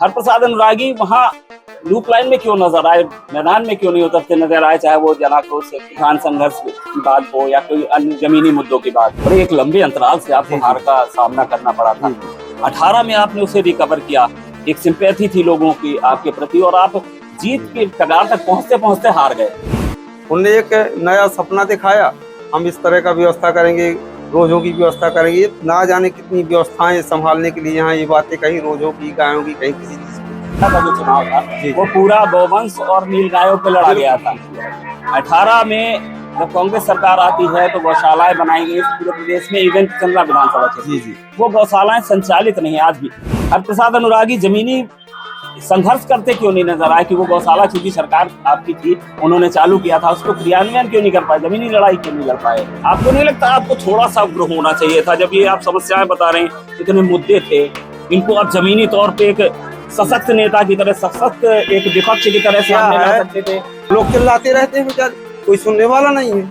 हरप्रसाद अनुरागी वहाँ loop line में क्यों नजर आए, मैदान में क्यों नहीं उतरते नजर आए, चाहे वो जनाक्रोश किसान संघर्ष की बात हो या कोई अन्य जमीनी मुद्दों की बात। बड़े एक लंबे अंतराल से आपको हार का सामना करना पड़ा था। 18 में आपने उसे रिकवर किया, एक सिंपैथी थी लोगों की आपके प्रति और आप जीत के कगार तक पहुंचते पहुंचते हार गए। उनने एक नया सपना दिखाया, हम इस तरह का व्यवस्था करेंगे, रोजों की व्यवस्था करेंगे। ना जाने कितनी व्यवस्थाएं संभालने के लिए यहाँ ये बातें कहीं रोजों की, गायों की, कहीं किसी चीज की। जो चुनाव था वो पूरा गौवंश और नीलगायों पे लड़ा गया था। 18 में जब कांग्रेस सरकार आती है तो गौशालाएं बनाई गई पूरे प्रदेश में, इवेंट चंद्रा विधानसभा क्षेत्र। वो गौशालाएं संचालित नहीं है आज भी। हरप्रसाद अनुरागी जमीनी संघर्ष करते क्यों नहीं नजर आए कि वो गौशाला चूंकि सरकार आपकी थी, उन्होंने चालू किया था, उसको क्रियान्वयन क्यों नहीं कर पाए, जमीनी लड़ाई क्यों नहीं लड़ पाए? आपको नहीं लगता आपको थोड़ा सा उग्र होना चाहिए था? जब ये आप समस्याएं बता रहे हैं, इतने मुद्दे थे, इनको आप जमीनी तौर पे एक सशक्त नेता की तरह, सशक्त एक विपक्ष की तरह से सामने ला सकते थे। लोग चिल्लाते रहते हैं बेचारे, कोई सुनने वाला नहीं है।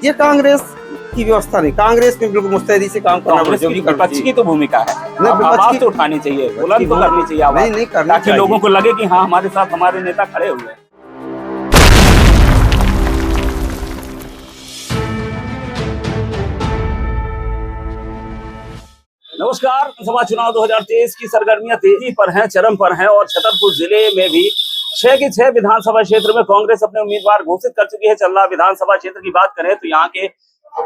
ये कांग्रेस की व्यवस्था नहीं, कांग्रेस में बिल्कुल मुस्तैदी से काम करना। विपक्ष की तो भूमिका है, आवाज तो उठानी चाहिए, बुलंद तो करनी चाहिए आवाज, नहीं करनी ताकि लोगों को लगे कि हाँ हमारे साथ हमारे नेता खड़े हुए हैं। नमस्कार, लोकसभा चुनाव 2023 की सरगर्मियां तेजी पर हैं, चरम पर हैं और छतरपुर जिले में भी 6 के 6 विधानसभा क्षेत्र में कांग्रेस अपने उम्मीदवार घोषित कर चुकी है। चल्ला विधानसभा क्षेत्र की बात करें तो यहाँ के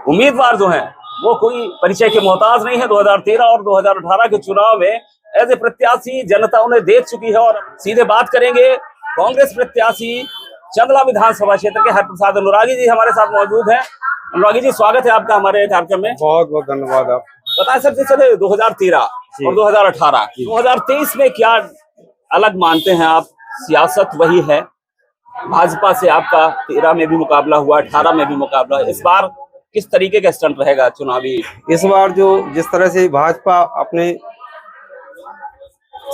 उम्मीदवार जो हैं वो कोई परिचय के मोहताज नहीं है। 2013 और 2018 के चुनाव में एज ए प्रत्याशी जनता उन्हें देख चुकी है। और सीधे बात करेंगे कांग्रेस प्रत्याशी चंदला विधानसभा क्षेत्र के हरप्रसाद अनुरागी जी हमारे साथ मौजूद हैं। अनुरागी जी, स्वागत है आपका हमारे कार्यक्रम में। बहुत बहुत धन्यवाद। आप बताएं सर, जैसे 2013 और 2018 2023 में क्या अलग मानते हैं आप? सियासत वही है, भाजपा से आपका 13 में भी मुकाबला हुआ, 18 में भी मुकाबला, इस बार किस तरीके का स्टंट रहेगा चुनावी? इस बार जो जिस तरह से भाजपा अपने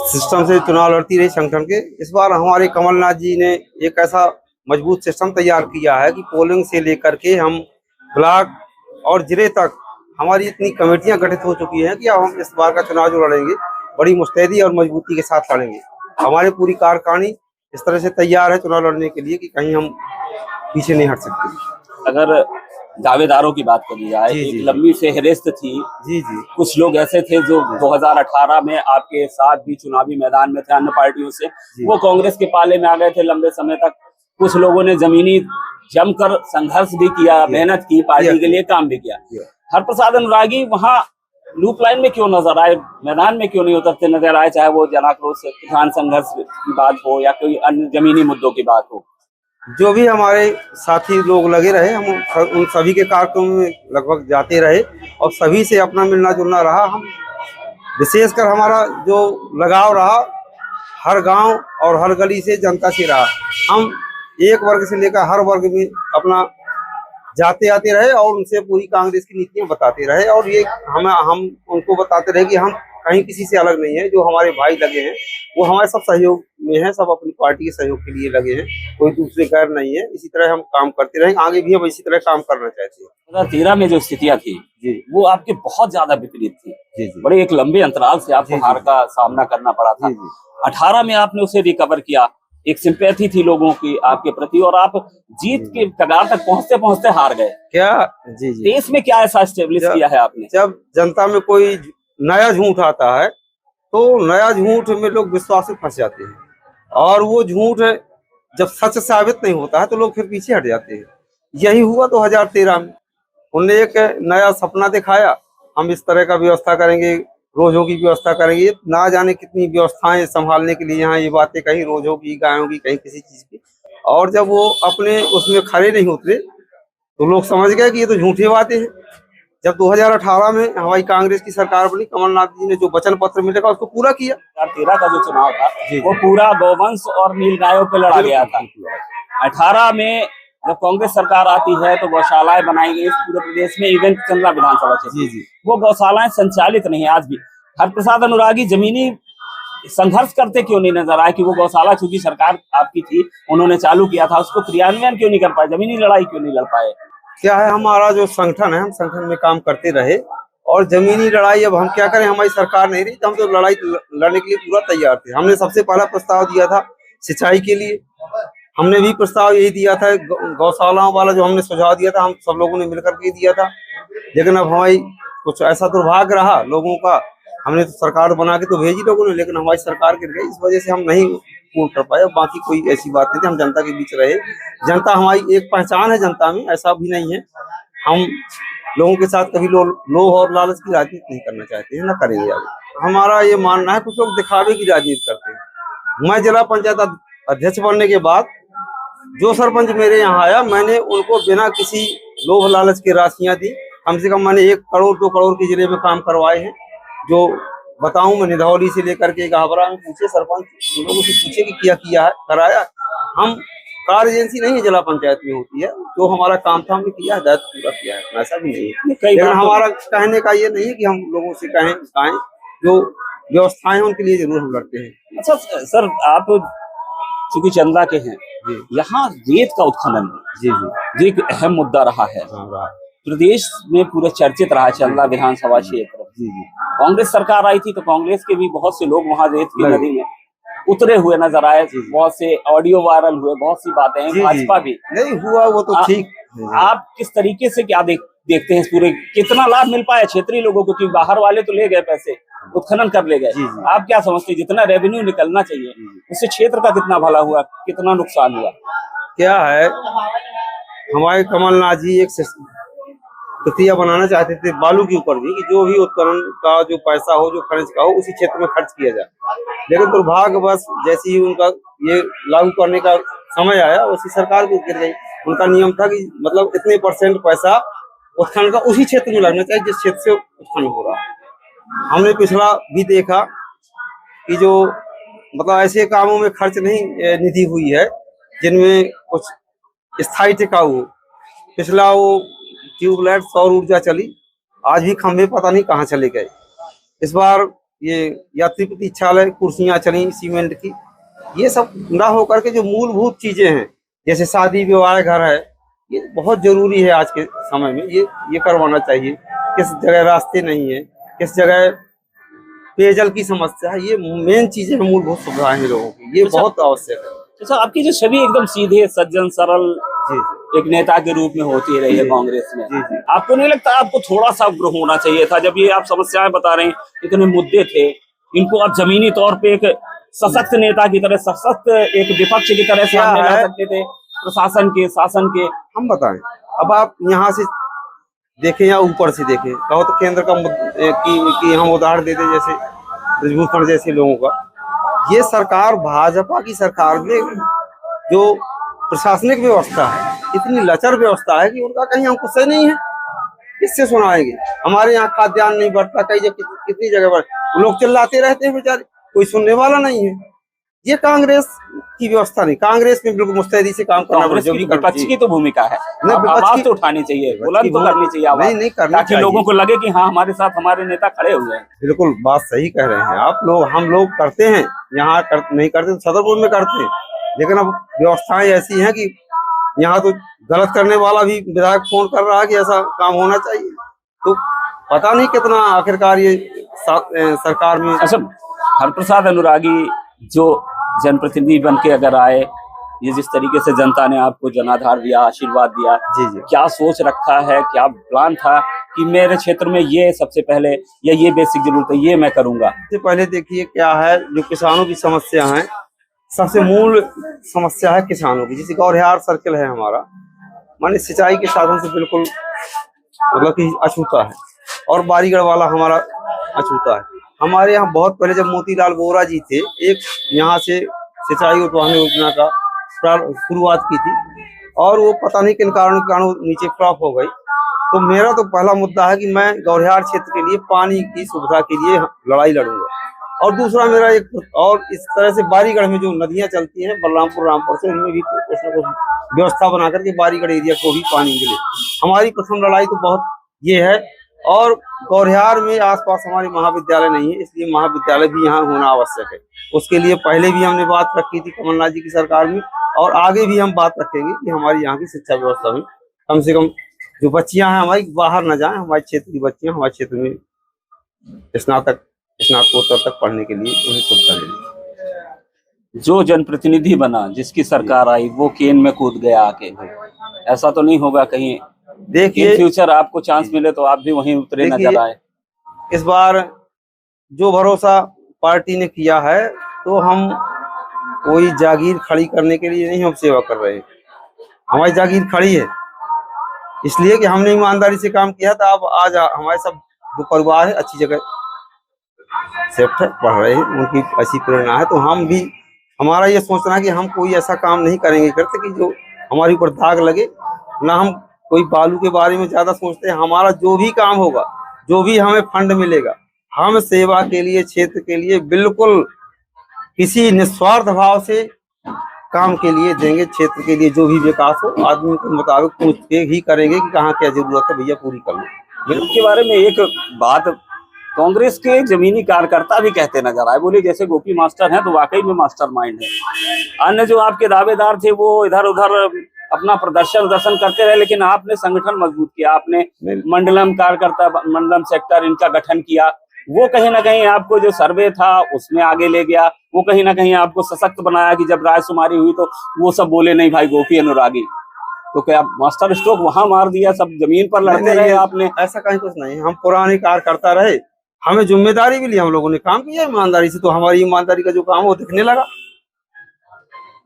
सिस्टम से चुनाव लड़ती रही संगठन के, इस बार हमारे कमलनाथ जी ने एक ऐसा मजबूत सिस्टम तैयार किया है कि पोलिंग से लेकर के हम ब्लॉक और जिले तक हमारी इतनी कमेटियां गठित हो चुकी हैं कि अब हम इस बार का चुनाव जो लड़ेंगे बड़ी मुस्तैदी और मजबूती के साथ लड़ेंगे। हमारी पूरी कार्यकारिणी इस तरह से तैयार है चुनाव लड़ने के लिए कि कहीं हम पीछे नहीं हट सकते। अगर दावेदारों की बात करी जाए, एक लंबी फेहरिस्त थी। कुछ लोग ऐसे थे जो 2018 में आपके साथ भी चुनावी मैदान में थे अन्य पार्टियों से, वो कांग्रेस के पाले में आ गए थे लंबे समय तक। कुछ लोगों ने जमीनी जमकर संघर्ष भी किया, मेहनत की, पार्टी के लिए काम भी किया। हरप्रसाद अनुरागी वहाँ लूप लाइन में क्यों नजर आए, मैदान में क्यों नहीं उतरते नजर आए, चाहे वो जनाक्रोश किसान संघर्ष की बात हो या कोई अन्य जमीनी मुद्दों की बात हो? जो भी हमारे साथी लोग लगे रहे, हम उन सभी के कार्यक्रम में लगभग जाते रहे और सभी से अपना मिलना जुलना रहा। हम विशेषकर हमारा जो लगाव रहा हर गांव और हर गली से, जनता से रहा। हम एक वर्ग से लेकर हर वर्ग में अपना जाते आते रहे और उनसे पूरी कांग्रेस की नीतियां बताते रहे और ये हम उनको बताते रहे कि हम कहीं किसी से अलग नहीं है। जो हमारे भाई लगे हैं वो हमारे सब सहयोग में है, सब अपनी पार्टी के सहयोग के लिए लगे हैं, कोई दूसरे गैर नहीं है। इसी तरह हम काम करते रहेंगे, आगे भी हम इसी तरह काम करना चाहते हैं। 2013 में जो स्थितियां थी वो आपके बहुत ज्यादा विपरीत थी। बड़े एक लंबे अंतराल से आपको हार का सामना करना पड़ा था। 18 में आपने उसे रिकवर किया, एक सिंपैथी थी लोगों की आपके प्रति और आप जीत के कगार तक पहुंचते पहुंचते हार गए। क्या देश में क्या ऐसा स्टेब्लिश किया है आपने? जब जनता में कोई नया झूठ आता है तो नया झूठ में लोग विश्वास में फंस जाते हैं और वो झूठ जब सच साबित नहीं होता है तो लोग फिर पीछे हट जाते हैं। यही हुआ 2013 में। उनने एक नया सपना दिखाया, हम इस तरह का व्यवस्था करेंगे, रोजों की व्यवस्था करेंगे। ना जाने कितनी व्यवस्थाएं संभालने के लिए यहाँ ये बातें कहीं रोजों की, गायों की, कहीं किसी चीज की। और जब वो अपने उसमें खड़े नहीं उतरे तो लोग समझ गए कि ये तो झूठी बातें हैं। जब 2018 में हमारी कांग्रेस की सरकार बनी, कमलनाथ जी ने जो वचन पत्र में लिखा उसको पूरा किया। 2013 का जो चुनाव था वो पूरा गौवंश और नीलगायों पे लड़ा गया था। 18 में जब कांग्रेस सरकार आती है तो गौशालाएं बनाई गई पूरे प्रदेश में, इवेंट चंद्रा विधानसभा क्षेत्र। वो गौशालाएं संचालित नहीं है आज भी। हरप्रसाद अनुरागी जमीनी संघर्ष करते क्यों नहीं नजर आए कि वो गौशाला चूंकि सरकार आपकी थी, उन्होंने चालू किया था, उसको क्रियान्वयन क्यों नहीं कर पाए, जमीनी लड़ाई क्यों नहीं लड़ पाए? क्या है, हमारा जो संगठन है, हम संगठन में काम करते रहे और जमीनी लड़ाई अब हम क्या करें, हमारी सरकार नहीं रही तो हम तो लड़ाई लड़ने के लिए पूरा तैयार थे। हमने सबसे पहला प्रस्ताव दिया था सिंचाई के लिए, हमने भी प्रस्ताव यही दिया था, गौशालाओं वाला जो हमने सुझाव दिया था, हम सब लोगों ने मिलकर के दिया था। लेकिन अब हमारी कुछ ऐसा दुर्भाग्य रहा लोगों का, हमने तो सरकार बना के तो भेजी लोगों ने, लेकिन हमारी सरकार गिर गई, इस वजह से हम नहीं पूर्ण कर पाए। बाकी कोई ऐसी बात नहीं थी, हम जनता के बीच रहे। जनता हमारी एक पहचान है जनता में, ऐसा भी नहीं है। हम लोगों के साथ कभी लोभ और लालच की राजनीति नहीं करना चाहते हैं, ना करेंगे आगे। हमारा ये मानना है, कुछ लोग दिखावे की राजनीति करते हैं। मैं जिला पंचायत अध्यक्ष बनने के बाद जो सरपंच मेरे यहाँ आया, मैंने उनको बिना किसी लोभ लालच की राशियां दी। कम से कम मैंने 1 करोड़ 2 करोड़ के जिले में काम करवाए हैं। जो बताऊं, मैं निधौली से लेकर के गाबरा में पूछे, सरपंच लोगों से पूछे कि क्या किया है, कराया। हम कार्य एजेंसी नहीं है, जिला पंचायत में होती है, जो हमारा काम था हमने किया है, दायित्व पूरा किया है, ऐसा भी नहीं है। लेकिन हमारा कहने का ये नहीं है कि हम लोगों से कहें, जो व्यवस्थाएं उनके लिए जरूर हम लड़ते हैं। अच्छा सर, आप चूंकि चंदा के हैं, यहाँ रेत का उत्खनन जी ये एक अहम मुद्दा रहा है। प्रदेश में पूरे चर्चित रहा है चंदा विधानसभा क्षेत्र। कांग्रेस सरकार आई थी तो कांग्रेस के भी बहुत से लोग वहां रेत की नदी में उतरे हुए नजर आए, बहुत से ऑडियो वायरल हुए, बहुत सी बातें हैं। भाजपा भी नहीं हुआ, वो तो ठीक। आप किस तरीके से क्या देखते हैं इस पूरे, कितना लाभ मिल पाया क्षेत्रीय लोगों को? क्योंकि बाहर वाले तो ले गए पैसे, उत्खनन कर ले गए। आप क्या समझते हैं, जितना रेवेन्यू निकलना चाहिए उससे क्षेत्र का कितना भला हुआ, कितना नुकसान हुआ? क्या है, हमारे कमलनाथ जी एक प्रक्रिया बनाना चाहते थे बालू के ऊपर भी, कि जो भी उत्खनन का जो पैसा हो, जो खर्च का हो, उसी क्षेत्र में खर्च किया जाए। लेकिन दुर्भाग्यवश जैसे ही उनका ये लागू करने का समय आया, उसी सरकार भी गिर गई। उनका नियम था कि मतलब इतने % पैसा उत्खनन का उसी क्षेत्र में लगना चाहिए जिस क्षेत्र से उत्खनन हो रहा है। हमने पिछला भी देखा कि जो मतलब ऐसे कामों में खर्च नहीं निधि हुई है जिनमें कुछ स्थायी टिकाऊ हो। पिछला वो ट्यूबलाइट सौर ऊर्जा चली, आज भी खंभे पता नहीं कहाँ चले गए। इस बार ये यात्री प्रतीक्षालय कुर्सियां चली सीमेंट की, ये सब ना होकर के जो मूलभूत चीजें हैं, जैसे शादी विवाह घर है, ये बहुत जरूरी है आज के समय में, ये करवाना चाहिए। किस जगह रास्ते नहीं है, किस जगह पेयजल की समस्या है, ये मेन चीजें हैं, मूलभूत सुविधाएं हैं लोगों की, ये बहुत आवश्यक है। अच्छा, आपकी जो छवि एकदम सीधे सज्जन सरल एक नेता के रूप में होती रही है कांग्रेस में, आपको नहीं लगता आपको थोड़ा सा उग्र होना चाहिए था? जब ये आप समस्याएं बता रहे हैं, इतने मुद्दे थे, इनको आप जमीनी तौर पे एक सशक्त नेता की तरह, सशक्त एक विपक्ष की तरह सामने ला सकते थे, प्रशासन के, शासन के। हम बताएं, अब आप यहाँ से देखें या ऊपर से देखें, कहो तो केंद्र का कि हम उदाहरण दे दें, जैसे ब्रजभूषण जैसे लोगों का, ये सरकार भाजपा की सरकार में जो प्रशासनिक व्यवस्था है, इतनी लचर व्यवस्था है कि उनका कहीं अंकुश ही नहीं है। किससे सुनाएंगे? हमारे यहाँ खाद्यान्न नहीं बढ़ता, कई जगह कितनी जगह पर लोग चिल्लाते रहते हैं बेचारे, कोई सुनने वाला नहीं है। ये कांग्रेस की व्यवस्था नहीं, कांग्रेस में बिल्कुल मुस्तैदी से काम करना, जो भी विपक्ष की तो भूमिका है, आवाज तो उठानी चाहिए, बुलंद तो करनी चाहिए आवाज, नहीं करना ताकि लोगों को लगे कि हाँ, हमारे साथ हमारे नेता खड़े हुए हैं। बिल्कुल बात सही कह रहे हैं आप लोग। हम लोग करते हैं, यहाँ नहीं करते तो छतरपुर में करते हैं, लेकिन अब व्यवस्थाएं ऐसी हैं कि यहाँ तो गलत करने वाला भी विधायक फोन कर रहा है कि ऐसा काम होना चाहिए। तो पता नहीं कितना आखिरकार ये सरकार में। अच्छा, हरप्रसाद अनुरागी जो जनप्रतिनिधि बन के अगर आए, ये जिस तरीके से जनता ने आपको जनाधार दिया, आशीर्वाद दिया, जी, क्या सोच रखा है, क्या प्लान था कि मेरे क्षेत्र में ये सबसे पहले या ये बेसिक जरूरत है, ये मैं करूंगा? सबसे पहले देखिए क्या है, जो किसानों की समस्या है, सबसे मूल समस्या है किसानों की। जैसे गौरहार सर्किल है हमारा, माने सिंचाई के साधन से बिल्कुल मतलब कि अछूता है, और बारीगढ़ वाला हमारा अछूता है। हमारे यहाँ बहुत पहले जब मोतीलाल वोरा जी थे, एक यहाँ से सिंचाई उत्पादन योजना का शुरुआत की थी, और वो पता नहीं किन कारणों के कारण नीचे फ्लॉप हो गई। तो मेरा तो पहला मुद्दा है कि मैं गौरहार क्षेत्र के लिए पानी की सुविधा के लिए लड़ाई लड़ूंगा। और दूसरा मेरा एक, और इस तरह से बारीगढ़ में जो नदियां चलती हैं बलरामपुर रामपुर से, इनमें भी कुछ न कुछ व्यवस्था बना करके बारीगढ़ एरिया को भी पानी मिले। हमारी प्रथम लड़ाई तो बहुत ये है। और गौरहार में आसपास हमारे महाविद्यालय नहीं है, इसलिए महाविद्यालय भी यहाँ होना आवश्यक है। उसके लिए पहले भी हमने बात रखी थी कमलनाथ जी की सरकार में, और आगे भी हम बात रखेंगे कि हमारी यहाँ की शिक्षा व्यवस्था में कम से कम जो बच्चियां हैं हमारी बाहर न जाएं, हमारे क्षेत्र की बच्चियां हमारे क्षेत्र में स्नातकोत्तर तक पढ़ने के लिए उन्हें सुविधा मिले। जो जनप्रतिनिधि बना, जिसकी सरकार आई, वो केन में कूद गया आके। ऐसा तो नहीं होगा कहीं इन देखिए फ्यूचर आपको चांस मिले तो आप भी वहीं उतरे नजर आए? इस बार जो भरोसा पार्टी ने किया है, तो हम कोई जागीर खड़ी करने के लिए नहीं हम सेवा कर रहे हैं। हमारी जागीर खड़ी है इसलिए कि हमने ईमानदारी से काम किया था। अब आज हमारे सब जो परिवार है अच्छी जगह सेफ्ट पढ़ रहे हैं, उनकी ऐसी प्रेरणा है। तो हम भी, हमारा ये सोचना है कि हम कोई ऐसा काम नहीं करेंगे करते कि जो हमारे ऊपर दाग लगे। ना हम कोई बालू के बारे में ज्यादा सोचते हैं। हमारा जो भी काम होगा, जो भी हमें फंड मिलेगा, हम सेवा के लिए, क्षेत्र के लिए बिल्कुल किसी निस्वार्थ भाव से काम के लिए देंगे। क्षेत्र के लिए जो भी विकास हो, आदमी के मुताबिक पूछ के ही करेंगे कि कहाँ क्या जरूरत है, भैया पूरी कर लो। इसके बारे में एक बात कांग्रेस के जमीनी कार्यकर्ता भी कहते नजर आए, बोले जैसे गोपी मास्टर हैं तो वाकई में मास्टरमाइंड है। अन्य जो आपके दावेदार थे वो इधर उधर अपना प्रदर्शन करते रहे, लेकिन आपने संगठन मजबूत किया। आपने मंडलम कार्यकर्ता, मंडलम सेक्टर इनका गठन किया। वो कहीं ना कहीं आपको जो सर्वे था उसमें आगे ले गया। वो कहीं ना कहीं आपको सशक्त बनाया कि जब रायशुमारी हुई तो वो सब बोले नहीं भाई गोपी अनुरागी। तो क्या मास्टर स्ट्रोक वहां मार दिया, सब जमीन पर लड़ते रहे आपने? ऐसा कहीं कुछ नहीं, हम पुराने कार्यकर्ता रहे, हमें जिम्मेदारी भी ली, हम लोगों ने काम किया ईमानदारी से। तो हमारी ईमानदारी का जो काम वो दिखने लगा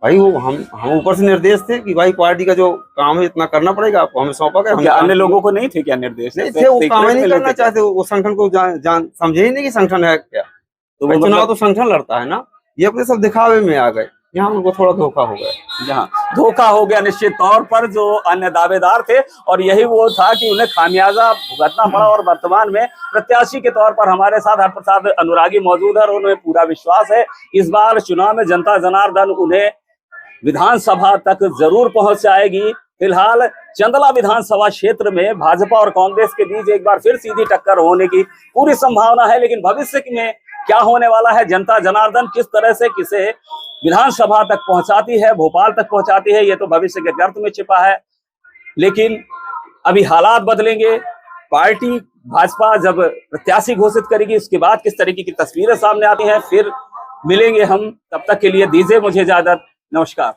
भाई। वो हम ऊपर से निर्देश थे कि भाई पार्टी का जो काम है इतना करना पड़ेगा, आपको हमें सौंपा गया। क्या अन्य लोगों को नहीं थे क्या निर्देश? नहीं थे, वो काम ही नहीं करना चाहते। वो संगठन को समझे ही नहीं कि संगठन है क्या। तो चुनाव तो संगठन लड़ता है ना, ये अपने सब दिखावे में आ गए। यहाँ उनको थोड़ा धोखा हो गया। जहाँ धोखा हो गया निश्चित तौर पर जो अन्य दावेदार थे, और यही वो था कि उन्हें खामियाजा भुगतना पड़ा। और वर्तमान में प्रत्याशी के तौर पर हमारे साथ हरप्रसाद अनुरागी मौजूद है और उन्हें पूरा विश्वास है इस बार चुनाव में जनता जनार्दन उन्हें विधानसभा तक जरूर पहुंचाएगी। फिलहाल चंदला विधानसभा क्षेत्र में भाजपा और कांग्रेस के बीच एक बार फिर सीधी टक्कर होने की पूरी संभावना है, लेकिन भविष्य में क्या होने वाला है, जनता जनार्दन किस तरह से किसे विधानसभा तक पहुंचाती है, भोपाल तक पहुंचाती है, ये तो भविष्य के गर्त में छिपा है। लेकिन अभी हालात बदलेंगे। पार्टी भाजपा जब प्रत्याशी घोषित करेगी उसके बाद किस तरीके की तस्वीरें सामने आती हैं, फिर मिलेंगे हम। तब तक के लिए दीजिए मुझे इजाजत। नमस्कार।